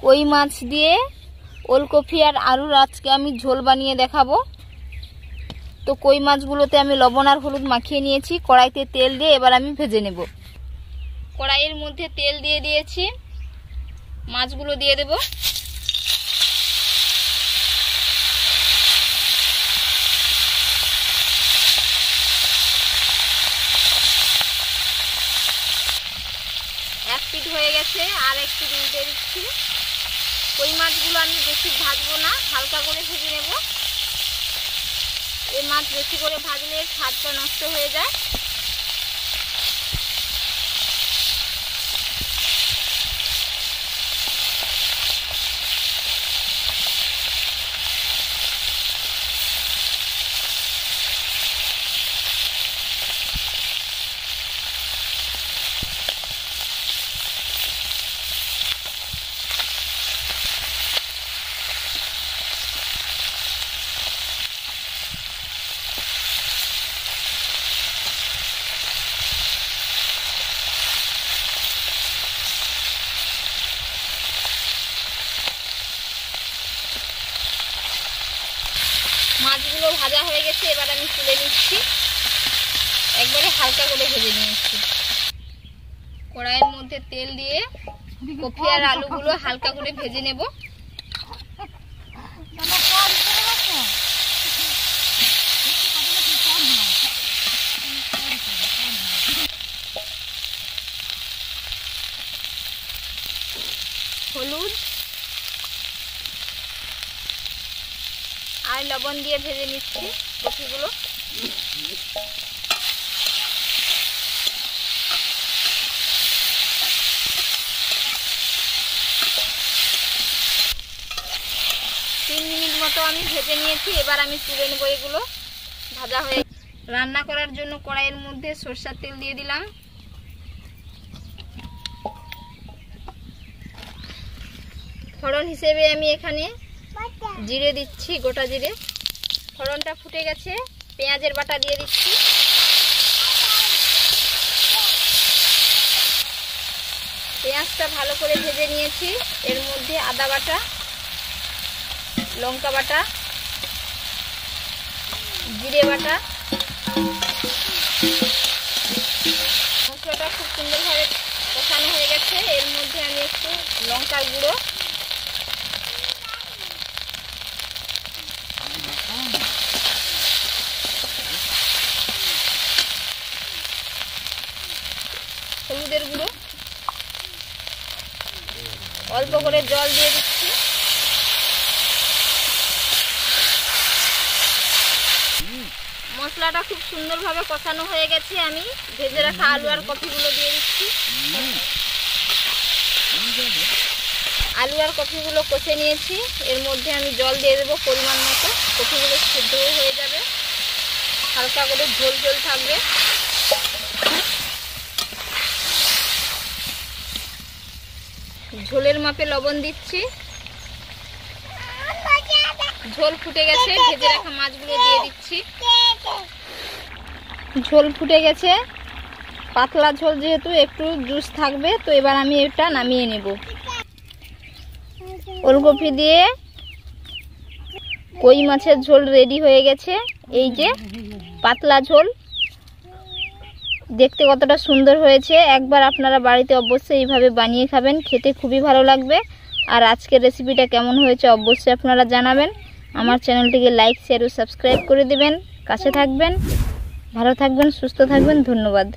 কই মাছ দিয়ে ওলকপি আর আলুর আজকে আমি ঝোল বানিয়ে দেখাবো। তো কই মাছগুলোতে আমি লবণ আর হলুদ মাখিয়ে নিয়েছি। কড়াইতে তেল দিয়ে এবার আমি ভেজে নেব। কড়াইয়ের মধ্যে তেল দিয়ে দিয়েছি, মাছগুলো দিয়ে দেব। এক পিঠ হয়ে গেছে, আর একটু উল্টে দিচ্ছি। কই মাছগুলো আমি বেশি ভাজবো না, হালকা করে ভেজে নেব। এই মাছ বেশি করে ভাজলে স্বাদটা নষ্ট হয়ে যায়। মাছগুলো ভাজা হয়ে গেছে, এবার আমি তুলে নিচ্ছি। একবারে হালকা করে ভেজে নিয়েছি। কড়াইয়ের মধ্যে তেল দিয়ে কপি আর আলুগুলো হালকা করে ভেজে নেব। হলুদ আর লবণ দিয়ে ভেজে নিচ্ছি কপিগুলো। তিন মিনিট মতো আমি ভেজে নিয়েছি, এবার আমি তুলে নেব। এগুলো ভাজা হয়ে রান্না করার জন্য কড়াইয়ের মধ্যে সরষের তেল দিয়ে দিলাম। ফোড়ন হিসেবে আমি এখানে জিরে দিচ্ছি, গোটা জিরে। ফোড়নটা ফুটে গেছে, পেঁয়াজের বাটা দিয়ে দিচ্ছি। পেঁয়াজটা ভালো করে ভেজে নিয়েছি। এর মধ্যে আদা বাটা, লঙ্কা বাটা, জিরে বাটা। মশলাটা খুব সুন্দরভাবে কষানো হয়ে গেছে। এর মধ্যে আমি একটু লঙ্কার গুঁড়ো, হলুদের গুঁড়ো, অল্প করে জল দিয়ে দিচ্ছি। মশলাটা খুব সুন্দরভাবে কষানো হয়ে গেছে। আমি ভেজে রাখা আলু আর কপিগুলো দিয়ে দিচ্ছি। আলু আর কপিগুলো কষে নিয়েছি। এর মধ্যে আমি জল দিয়ে দেবো পরিমাণ মতো। কপিগুলো সিদ্ধ হয়ে যাবে, হালকা করে ঝোল ঝোল থাকবে। ঝোলের মাপে লবণ দিচ্ছি। ঝোল ফুটে গেছে, ভেজে রাখা মাছগুলো দিয়ে দিচ্ছি। ঝোল ফুটে গেছে, পাতলা ঝোল যেহেতু একটু জুস থাকবে। তো এবার আমি এটা নামিয়ে নেব। ওলকপি দিয়ে কই মাছের ঝোল রেডি হয়ে গেছে। এই যে পাতলা ঝোল, দেখতে কতটা সুন্দর হয়েছে। একবার আপনারা বাড়িতে অবশ্যই এইভাবে বানিয়ে খাবেন, খেতে খুবই ভালো লাগবে। আর আজকের রেসিপিটা কেমন হয়েছে অবশ্যই আপনারা জানাবেন। আমার চ্যানেলটিকে লাইক, শেয়ার ও সাবস্ক্রাইব করে দিবেন। কাছে থাকবেন, ভালো থাকবেন, সুস্থ থাকবেন। ধন্যবাদ।